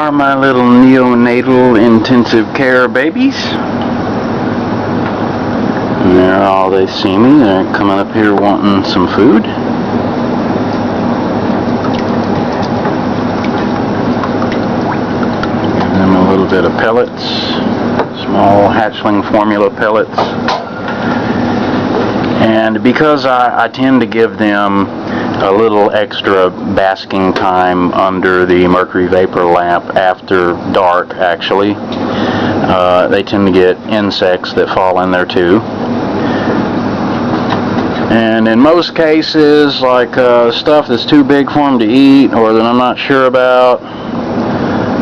are my little neonatal intensive care babies. And they're all, they see me, they're coming up here wanting some food. Give them a little bit of pellets, small hatchling formula pellets. And because I tend to give them a little extra basking time under the mercury vapor lamp after dark, actually, they tend to get insects that fall in there too. And in most cases, like stuff that's too big for them to eat or that I'm not sure about,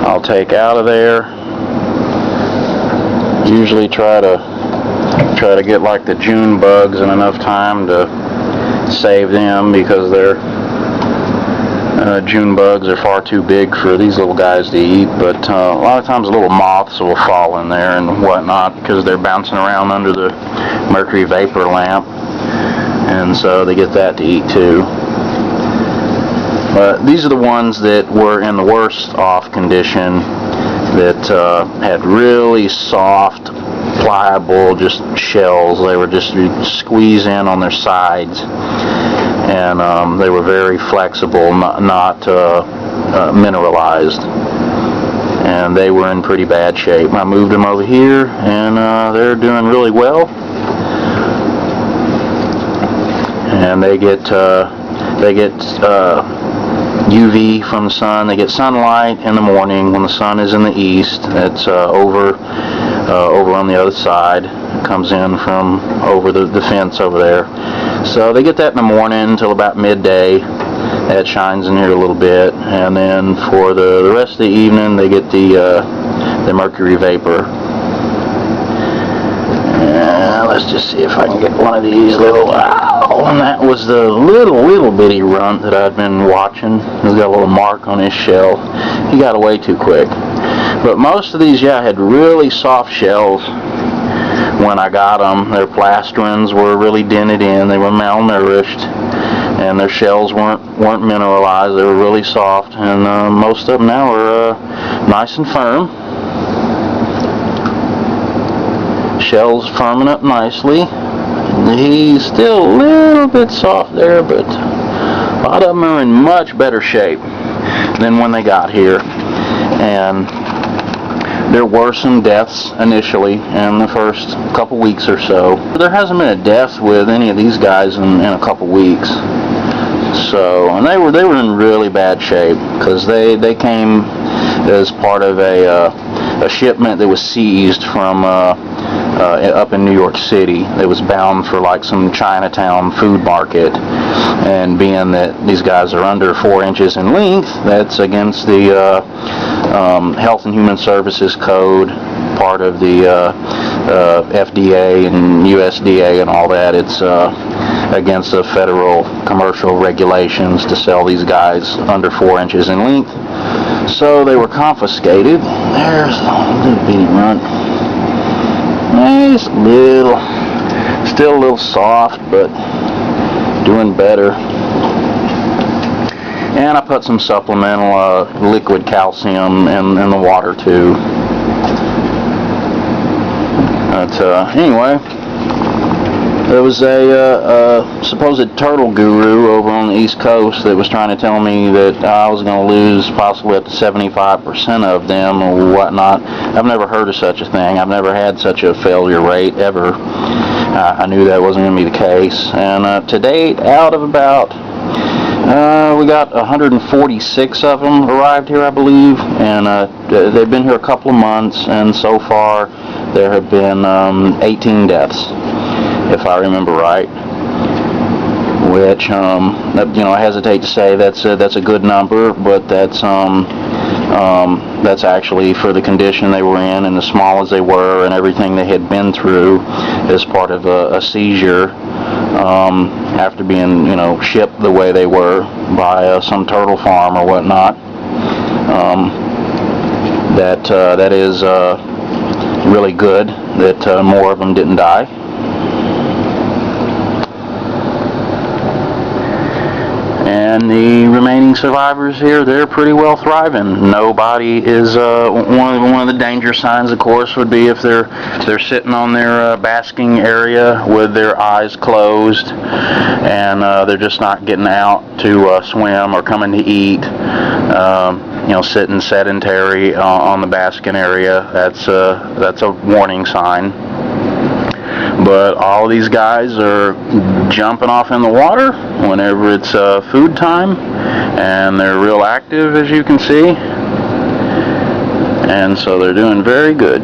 I'll take out of there. Usually try to get like the June bugs in enough time to save them, because their June bugs are far too big for these little guys to eat. But a lot of times little moths will fall in there and whatnot because they're bouncing around under the mercury vapor lamp, and so they get that to eat too. But these are the ones that were in the worst off condition, that had really soft, pliable just shells. They were just, you'd squeeze in on their sides, and they were very flexible, not mineralized, and they were in pretty bad shape. I moved them over here, and they're doing really well. And they get UV from the sun. They get sunlight in the morning when the sun is in the east. That's over on the other side. It comes in from over the fence over there. So they get that in the morning until about midday. That shines in here a little bit, and then for the rest of the evening they get the mercury vapor. Let's just see if I can get one of these little, and that was the little bitty runt that I'd been watching. He's got a little mark on his shell. He got away too quick. But most of these, yeah, had really soft shells when I got them. Their plastrons were really dented in. They were malnourished, and their shells weren't mineralized. They were really soft, and most of them now are nice and firm. Shell's firming up nicely. He's still a little bit soft there, but a lot of them are in much better shape than when they got here. And there were some deaths initially in the first couple weeks or so. There hasn't been a death with any of these guys in a couple weeks. So, and they were in really bad shape, because they came as part of a shipment that was seized from up in New York City. It was bound for like some Chinatown food market, and being that these guys are under 4 inches in length, that's against the Health and Human Services Code, part of the FDA and USDA and all that. It's against the federal commercial regulations to sell these guys under 4 inches in length. So they were confiscated. There's a little bitty runt. Nice little, still a little soft, but doing better. And I put some supplemental liquid calcium in the water too. But anyway, there was a supposed turtle guru over on the East Coast that was trying to tell me that I was going to lose possibly up to 75% of them or whatnot. I've never heard of such a thing. I've never had such a failure rate ever. I knew that wasn't going to be the case. And to date, out of about, we got 146 of them arrived here, I believe. And they've been here a couple of months, and so far there have been 18 deaths, if I remember right. Which, I hesitate to say that's a good number, but that's actually for the condition they were in, and as small as they were, and everything they had been through as part of a seizure, after being, shipped the way they were by some turtle farm or whatnot. That is really good that more of them didn't die. And And the remaining survivors here, they're pretty well thriving. Nobody is, one of the danger signs, of course, would be if they're sitting on their basking area with their eyes closed, and they're just not getting out to swim or coming to eat. Sitting sedentary on the basking area. That's a warning sign. But all these guys are jumping off in the water whenever it's food time, and they're real active, as you can see, and so they're doing very good.